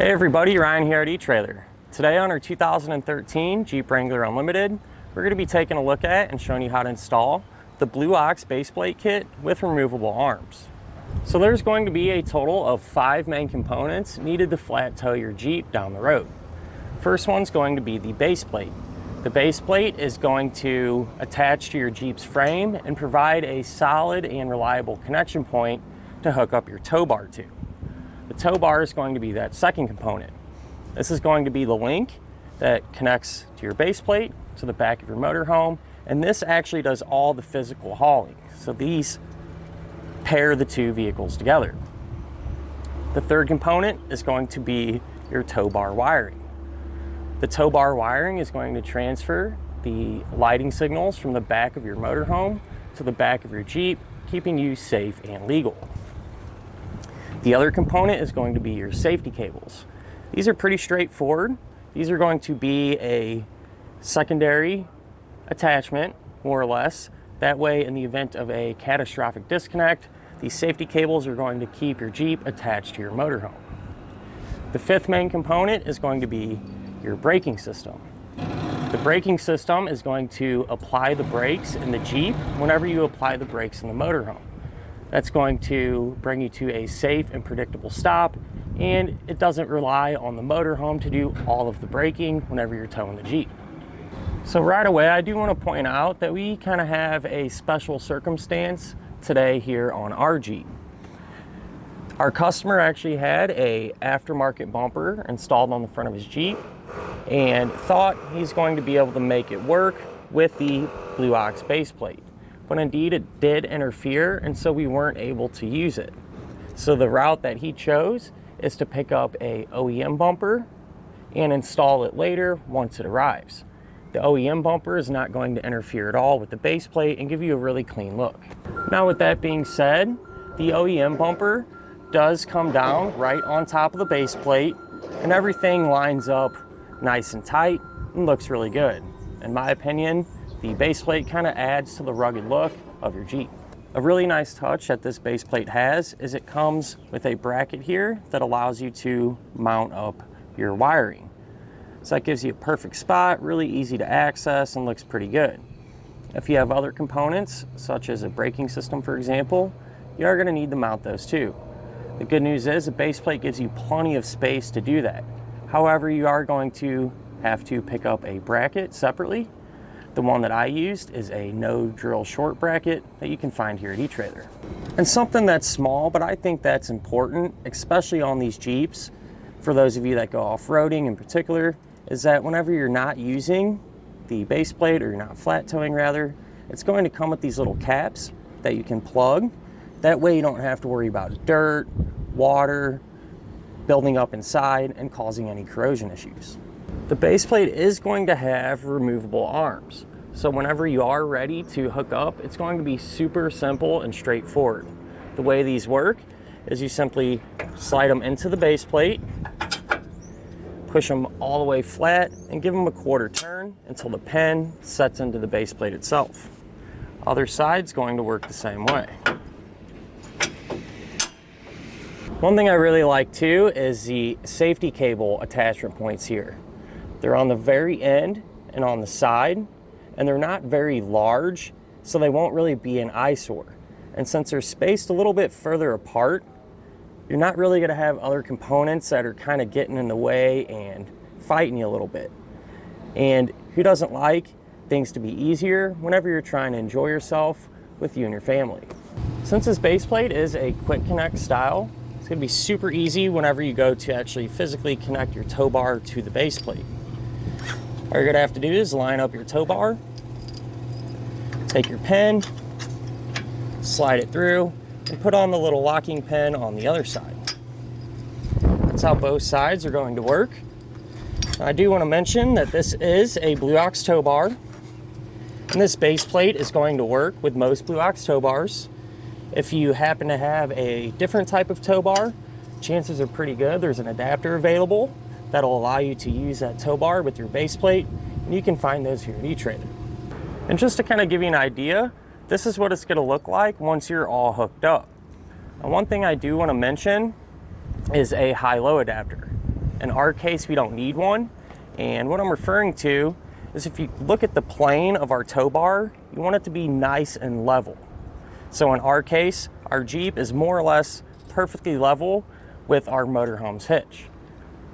Hey everybody, Ryan here at eTrailer. Today on our 2013 Jeep Wrangler Unlimited, we're going to be taking a look at and showing you how to install the Blue Ox base plate kit with removable arms. So there's going to be a total of 5 main components needed to flat tow your Jeep down the road. First one's going to be the base plate. The base plate is going to attach to your Jeep's frame and provide a solid and reliable connection point to hook up your tow bar to. The tow bar is going to be that second component. This is going to be the link that connects to your base plate to the back of your motorhome, and this actually does all the physical hauling. So these pair the two vehicles together. The third component is going to be your tow bar wiring. The tow bar wiring is going to transfer the lighting signals from the back of your motorhome to the back of your Jeep, keeping you safe and legal. The other component is going to be your safety cables. These are pretty straightforward. These are going to be a secondary attachment, more or less. That way, in the event of a catastrophic disconnect, these safety cables are going to keep your Jeep attached to your motorhome. The fifth main component is going to be your braking system. The braking system is going to apply the brakes in the Jeep whenever you apply the brakes in the motorhome. That's going to bring you to a safe and predictable stop, and it doesn't rely on the motorhome to do all of the braking whenever you're towing the Jeep. So right away, I do want to point out that we kind of have a special circumstance today here on our Jeep. Our customer actually had a aftermarket bumper installed on the front of his Jeep and thought he's going to be able to make it work with the Blue Ox base plate. But indeed it did interfere, and so we weren't able to use it. So the route that he chose is to pick up a OEM bumper and install it later once it arrives. The OEM bumper is not going to interfere at all with the base plate and give you a really clean look. Now with that being said, the OEM bumper does come down right on top of the base plate, and everything lines up nice and tight and looks really good. In my opinion, the base plate kind of adds to the rugged look of your Jeep. A really nice touch that this base plate has is it comes with a bracket here that allows you to mount up your wiring. So that gives you a perfect spot, really easy to access, and looks pretty good. If you have other components, such as a braking system for example, you are going to need to mount those too. The good news is the base plate gives you plenty of space to do that. However, you are going to have to pick up a bracket separately. The one that I used is a no drill short bracket that you can find here at eTrailer. And something that's small, but I think that's important, especially on these Jeeps, for those of you that go off-roading in particular, is that whenever you're not using the base plate, or you're not flat towing rather, it's going to come with these little caps that you can plug. That way you don't have to worry about dirt, water, building up inside and causing any corrosion issues. The base plate is going to have removable arms. So whenever you are ready to hook up, it's going to be super simple and straightforward. The way these work is you simply slide them into the base plate, push them all the way flat, and give them a quarter turn until the pin sets into the base plate itself. Other side's going to work the same way. One thing I really like too is the safety cable attachment points here. They're on the very end and on the side, and they're not very large, so they won't really be an eyesore. And since they're spaced a little bit further apart, you're not really going to have other components that are kind of getting in the way and fighting you a little bit. And who doesn't like things to be easier whenever you're trying to enjoy yourself with you and your family? Since this base plate is a quick connect style, it's going to be super easy whenever you go to actually physically connect your tow bar to the base plate. All you're going to have to do is line up your tow bar, take your pin, slide it through, and put on the little locking pin on the other side. That's how both sides are going to work. I do want to mention that this is a Blue Ox tow bar, and this base plate is going to work with most Blue Ox tow bars. If you happen to have a different type of tow bar, chances are pretty good there's an adapter available that'll allow you to use that tow bar with your base plate, and you can find those here at eTrailer. And just to kind of give you an idea, this is what it's going to look like once you're all hooked up. And one thing I do want to mention is a high-low adapter. In our case, we don't need one. And what I'm referring to is if you look at the plane of our tow bar, you want it to be nice and level. So in our case, our Jeep is more or less perfectly level with our motorhome's hitch.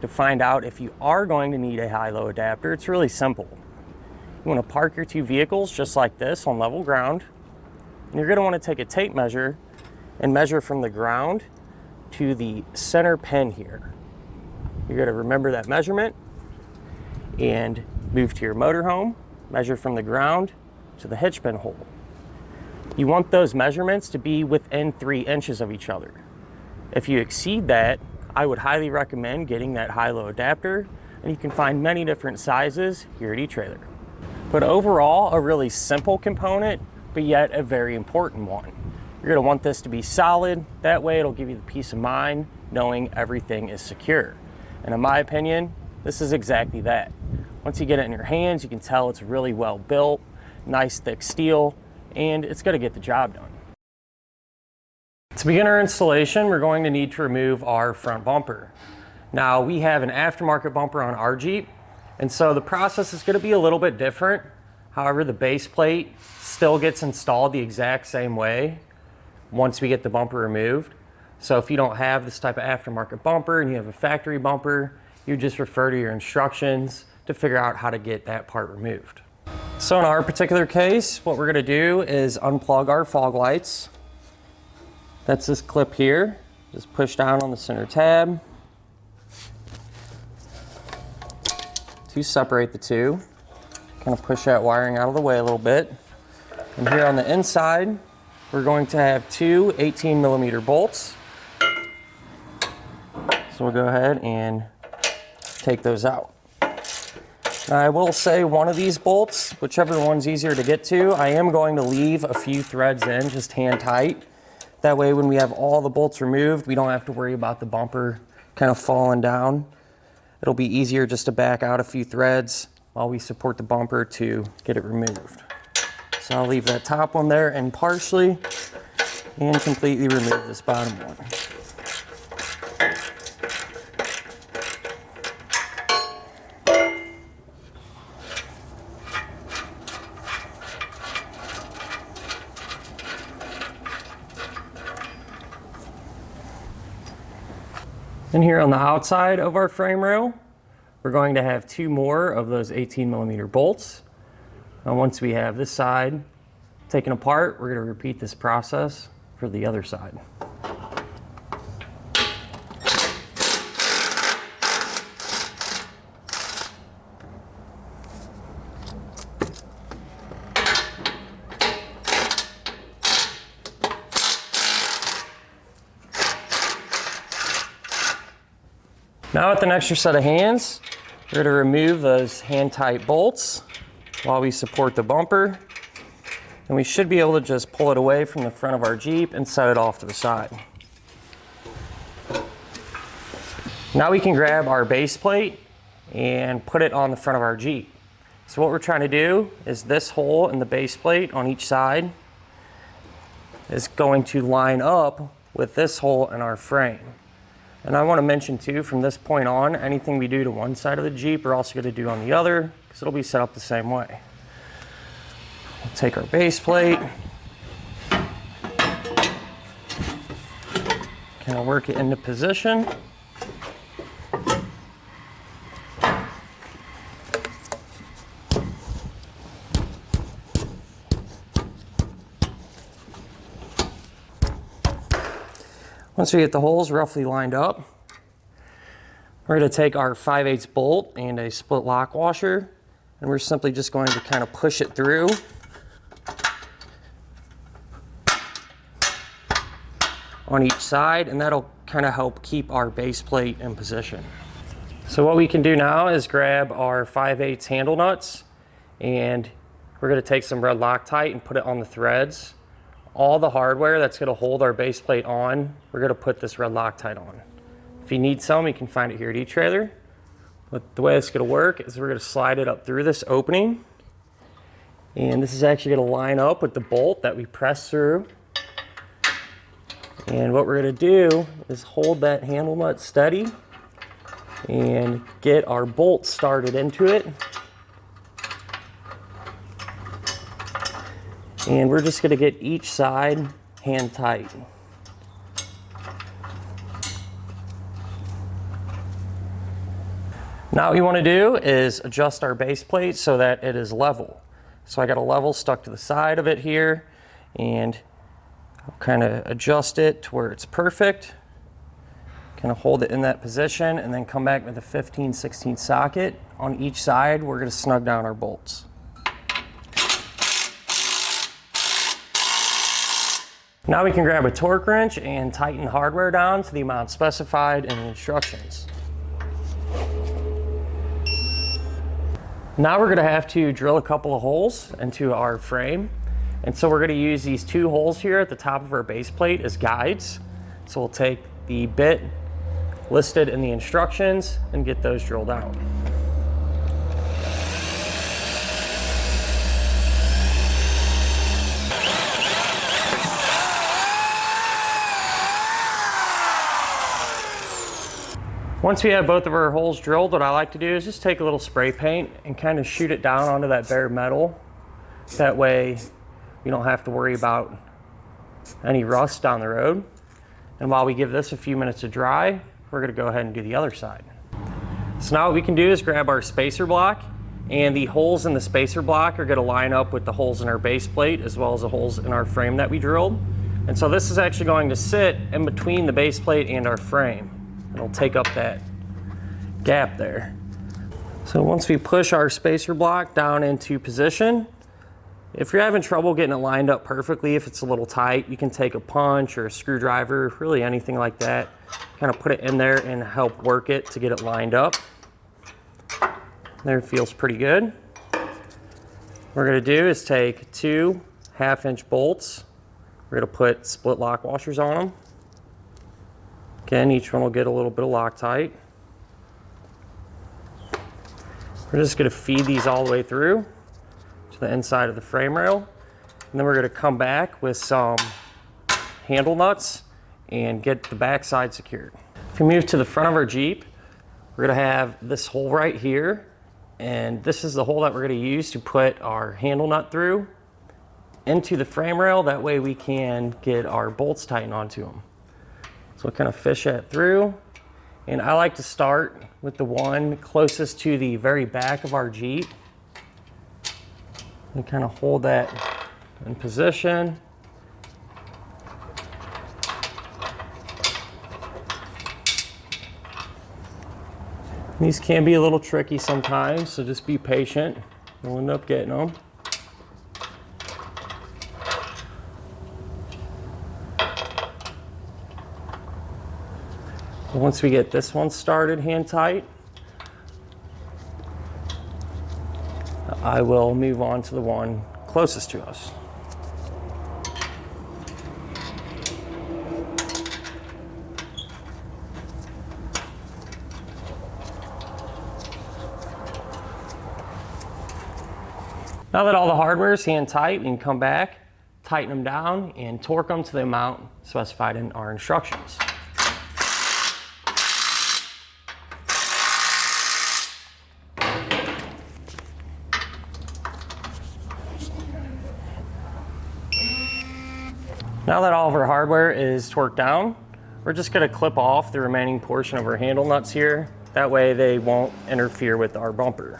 To find out if you are going to need a high-low adapter, it's really simple. You want to park your two vehicles just like this on level ground, and you're going to want to take a tape measure and measure from the ground to the center pin here. You're going to remember that measurement and move to your motorhome, measure from the ground to the hitch pin hole. You want those measurements to be within 3 inches of each other. If you exceed that, I would highly recommend getting that high-low adapter, and you can find many different sizes here at eTrailer. But overall, a really simple component, but yet a very important one. You're going to want this to be solid. That way it'll give you the peace of mind knowing everything is secure. And in my opinion, this is exactly that. Once you get it in your hands, you can tell it's really well built, nice thick steel, and it's going to get the job done. To begin our installation, we're going to need to remove our front bumper. Now, we have an aftermarket bumper on our Jeep, and so the process is going to be a little bit different. However, the base plate still gets installed the exact same way once we get the bumper removed. So if you don't have this type of aftermarket bumper and you have a factory bumper, you just refer to your instructions to figure out how to get that part removed. So in our particular case, what we're going to do is unplug our fog lights. That's this clip here. Just push down on the center tab to separate the two. Kind of push that wiring out of the way a little bit. And here on the inside, we're going to have two 18mm bolts. So we'll go ahead and take those out. Now I will say one of these bolts, whichever one's easier to get to, I am going to leave a few threads in, just hand tight. That way when we have all the bolts removed, we don't have to worry about the bumper kind of falling down. It'll be easier just to back out a few threads while we support the bumper to get it removed. So I'll leave that top one there and partially and completely remove this bottom one. And here on the outside of our frame rail, we're going to have two more of those 18mm bolts. Now once we have this side taken apart, we're going to repeat this process for the other side. Now with an extra set of hands, we're going to remove those hand-tight bolts while we support the bumper. And we should be able to just pull it away from the front of our Jeep and set it off to the side. Now we can grab our base plate and put it on the front of our Jeep. So what we're trying to do is this hole in the base plate on each side is going to line up with this hole in our frame. And I want to mention too, from this point on, anything we do to one side of the Jeep, we're also going to do on the other, because it'll be set up the same way. We'll take our base plate, kind of work it into position. Once we get the holes roughly lined up, we're going to take our 5/8 bolt and a split lock washer, and we're simply just going to kind of push it through. On each side, and that'll kind of help keep our base plate in position. So what we can do now is grab our 5/8 handle nuts, and we're going to take some red Loctite and put it on the threads. All the hardware that's going to hold our base plate on, we're going to put this red Loctite on. If you need some, you can find it here at eTrailer. But the way it's going to work is we're going to slide it up through this opening. And this is actually going to line up with the bolt that we press through. And what we're going to do is hold that handle nut steady and get our bolts started into it. And we're just going to get each side hand tight. Now what you want to do is adjust our base plate so that it is level. So I got a level stuck to the side of it here, and I'll kind of adjust it to where it's perfect. Kind of hold it in that position and then come back with a 15/16 socket on each side. We're going to snug down our bolts. Now we can grab a torque wrench and tighten the hardware down to the amount specified in the instructions. Now we're going to have to drill a couple of holes into our frame. And so we're going to use these two holes here at the top of our base plate as guides. So we'll take the bit listed in the instructions and get those drilled out. Once we have both of our holes drilled, what I like to do is just take a little spray paint and kind of shoot it down onto that bare metal. That way we don't have to worry about any rust down the road. And while we give this a few minutes to dry, we're going to go ahead and do the other side. So now what we can do is grab our spacer block, and the holes in the spacer block are going to line up with the holes in our base plate as well as the holes in our frame that we drilled. And so this is actually going to sit in between the base plate and our frame. It'll take up that gap there. So once we push our spacer block down into position, if you're having trouble getting it lined up perfectly, if it's a little tight, you can take a punch or a screwdriver, really anything like that, kind of put it in there and help work it to get it lined up. There, it feels pretty good. What we're going to do is take two 1/2-inch bolts. We're going to put split lock washers on them. Again, each one will get a little bit of Loctite. We're just going to feed these all the way through to the inside of the frame rail. And then we're going to come back with some handle nuts and get the back side secured. If we move to the front of our Jeep, we're going to have this hole right here. And this is the hole that we're going to use to put our handle nut through into the frame rail. That way we can get our bolts tightened onto them. So kind of fish that through, and I like to start with the one closest to the very back of our Jeep and kind of hold that in position. These can be a little tricky sometimes, so just be patient. You'll end up getting them. Once we get this one started hand tight, I will move on to the one closest to us. Now that all the hardware is hand tight, we can come back, tighten them down, and torque them to the amount specified in our instructions. Now that all of our hardware is torqued down, we're just going to clip off the remaining portion of our handle nuts here. That way they won't interfere with our bumper.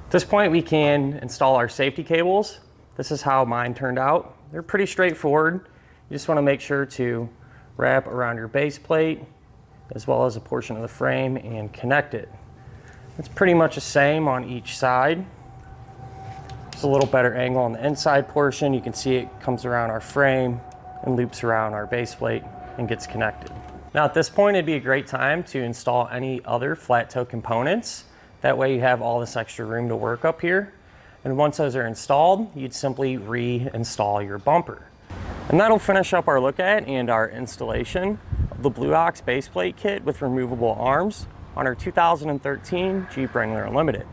At this point we can install our safety cables. This is how mine turned out. They're pretty straightforward. You just want to make sure to wrap around your base plate as well as a portion of the frame and connect it. It's pretty much the same on each side. Just a little better angle on the inside portion. You can see it comes around our frame and loops around our base plate and gets connected. Now at this point it'd be a great time to install any other flat toe components. That way you have all this extra room to work up here. And once those are installed, you'd simply reinstall your bumper. And that'll finish up our look at and our installation of the Blue Ox base plate kit with removable arms on our 2013 Jeep Wrangler Unlimited.